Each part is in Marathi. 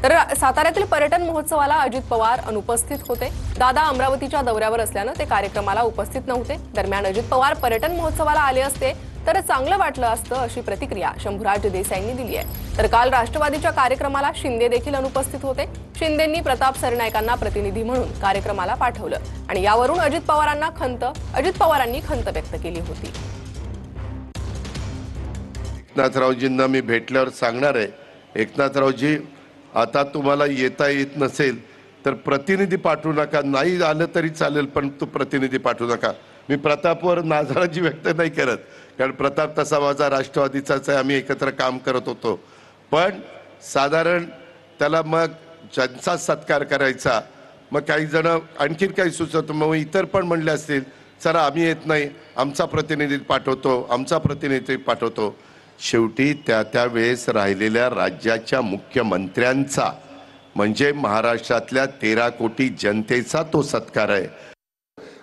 तर साताऱ्यातील पर्यटन महोत्सवाला अजित पवार अनुपस्थित होते। दादा अमरावतीच्या दौऱ्यावर असल्याने ते कार्यक्रमाला उपस्थित नव्हते। दरम्यान अजित पवार पर्यटन महोत्सवाला आले असते तर चांगलं वाटलं असतं अशी प्रतिक्रिया शंभूराज देसाईंनी दिली आहे। तर काल राष्ट्रवादीच्या कार्यक्रमाला शिंदे देखील अनुपस्थित होते। शिंदेंनी प्रताप सरनाईकांना प्रतिनिधी म्हणून कार्यक्रमाला पाठवलं आणि यावरून अजित पवारांनी खंत व्यक्त केली होती। एकनाथरावजींना मी भेटल्यावर सांगणार आहे, एकनाथरावजी आता तुम्हाला येता येत नसेल तर प्रतिनिधी पाठवू नका, नाही आलं तरी चालेल पण तू प्रतिनिधी पाठवू नका। मी प्रतापवर नाराजी व्यक्त नाही करत, कारण प्रताप तसा माझा राष्ट्रवादीचाच आहे, आम्ही एकत्र काम करत होतो, पण साधारण त्याला मग ज्यांचा सत्कार करायचा, मग काही जण आणखीन काही सुचवतो, मग इतर पण म्हणले असतील चला आम्ही येत नाही, आमचा प्रतिनिधी पाठवतो। शेवटी त्या वेळेस राहिलेल्या राज्याच्या मुख्यमंत्र्यांचा म्हणजे महाराष्ट्रातल्या 13 कोटी जनतेचा तो सत्कार आहे।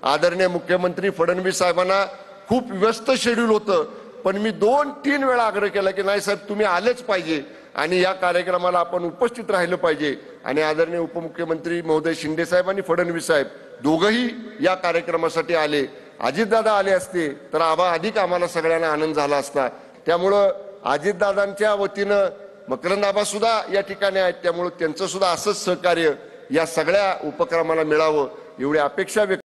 आदरणीय मुख्यमंत्री फडणवीस साहेबांना खूप व्यस्त शेड्यूल होतं, पण मी 2-3 वेळा आग्रह केला की नाही साहेब तुम्ही आलेच पाहिजे आणि या कार्यक्रमाला आपण उपस्थित राहिलं पाहिजे। आणि आदरणीय उपमुख्यमंत्री महोदय शिंदे साहेब आणि फडणवीस साहेब दोघंही या कार्यक्रमासाठी आले। अजितदादा आले असते तर अधिक आम्हाला सगळ्यांना आनंद झाला असता। त्यामुळं अजितदादांच्या वतीनं मकरंद आबा सुद्धा या ठिकाणी आहेत, त्यामुळे त्यांचं सुद्धा असंच सहकार्य या सगळ्या उपक्रमाला मिळावं एवढी अपेक्षा व्यक्त